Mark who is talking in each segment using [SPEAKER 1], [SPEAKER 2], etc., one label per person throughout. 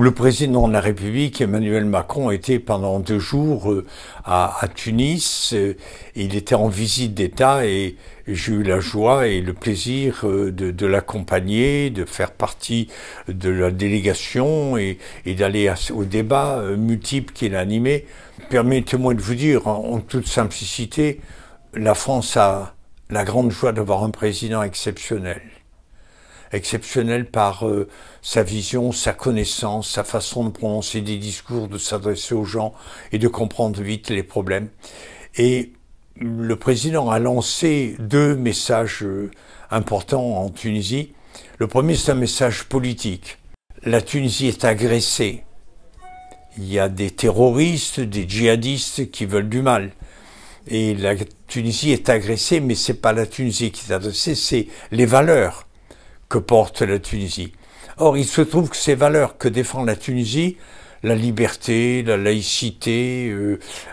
[SPEAKER 1] Le président de la République, Emmanuel Macron, était pendant 2 jours à Tunis. Il était en visite d'État et j'ai eu la joie et le plaisir de l'accompagner, de faire partie de la délégation et d'aller au débat multiple qu'il a animé. Permettez-moi de vous dire, en toute simplicité, la France a la grande joie d'avoir un président exceptionnel. Exceptionnel par sa vision, sa connaissance, sa façon de prononcer des discours, de s'adresser aux gens et de comprendre vite les problèmes. Et le président a lancé 2 messages importants en Tunisie. Le premier, c'est un message politique. La Tunisie est agressée. Il y a des terroristes, des djihadistes qui veulent du mal. Et la Tunisie est agressée, mais c'est pas la Tunisie qui est agressée, c'est les valeurs que porte la Tunisie. Or, il se trouve que ces valeurs que défend la Tunisie, la liberté, la laïcité,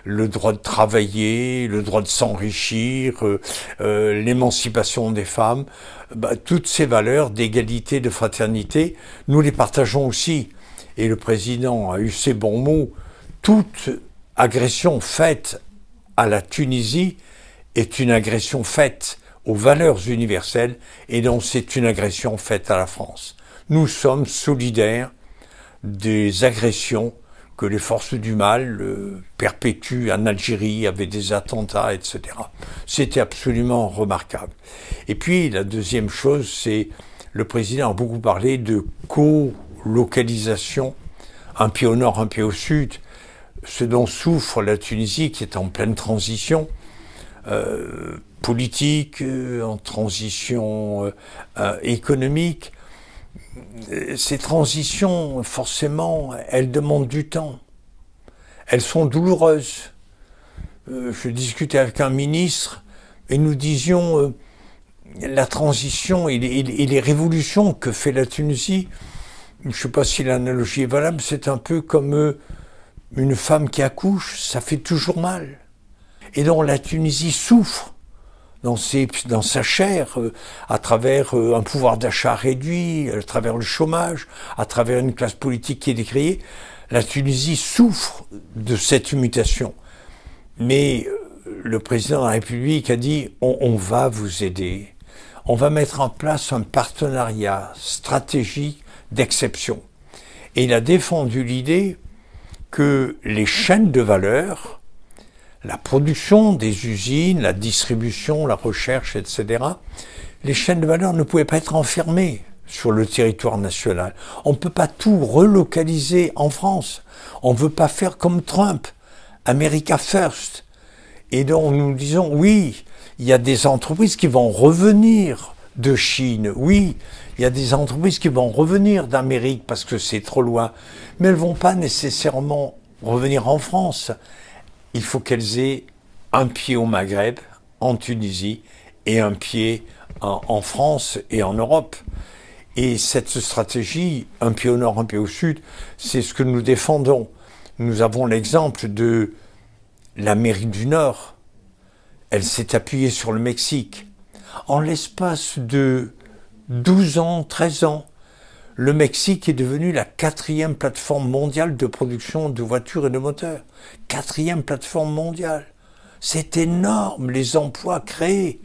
[SPEAKER 1] le droit de travailler, le droit de s'enrichir, l'émancipation des femmes, toutes ces valeurs d'égalité, de fraternité, nous les partageons aussi. Et le président a eu ses bons mots. Toute agression faite à la Tunisie est une agression faite aux valeurs universelles, et donc c'est une agression faite à la France. Nous sommes solidaires des agressions que les forces du mal perpétuent en Algérie avec des attentats, etc. C'était absolument remarquable. Et puis la deuxième chose, c'est le président a beaucoup parlé de co-localisation, un pied au nord, un pied au sud, ce dont souffre la Tunisie qui est en pleine transition, politique, en transition économique. Ces transitions, forcément, elles demandent du temps. Elles sont douloureuses. Je discutais avec un ministre et nous disions la transition et les révolutions que fait la Tunisie, je ne sais pas si l'analogie est valable, c'est un peu comme une femme qui accouche, ça fait toujours mal. Et donc la Tunisie souffre dans sa chair, à travers un pouvoir d'achat réduit, à travers le chômage, à travers une classe politique qui est décriée. La Tunisie souffre de cette mutation. Mais le président de la République a dit on va vous aider. On va mettre en place un partenariat stratégique d'exception. Et il a défendu l'idée que les chaînes de valeur, la production des usines, la distribution, la recherche, etc., les chaînes de valeur ne pouvaient pas être enfermées sur le territoire national. On ne peut pas tout relocaliser en France. On ne veut pas faire comme Trump, America First. Et donc nous disons, oui, il y a des entreprises qui vont revenir de Chine, oui, il y a des entreprises qui vont revenir d'Amérique parce que c'est trop loin, mais elles ne vont pas nécessairement revenir en France. Il faut qu'elles aient un pied au Maghreb, en Tunisie, et un pied en France et en Europe. Et cette stratégie, un pied au nord, un pied au sud, c'est ce que nous défendons. Nous avons l'exemple de l'Amérique du Nord. Elle s'est appuyée sur le Mexique. En l'espace de 12 ans, 13 ans, le Mexique est devenu la 4e plateforme mondiale de production de voitures et de moteurs. 4e plateforme mondiale. C'est énorme, les emplois créés.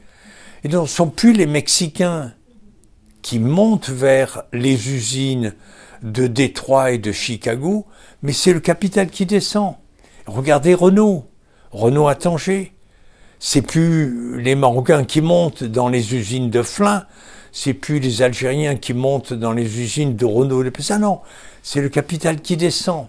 [SPEAKER 1] Et donc, ce ne sont plus les Mexicains qui montent vers les usines de Détroit et de Chicago, mais c'est le capital qui descend. Regardez Renault à Tanger. C'est plus les Marocains qui montent dans les usines de Flins, c'est plus les Algériens qui montent dans les usines de Renault et de Peugeot. Non, c'est le capital qui descend.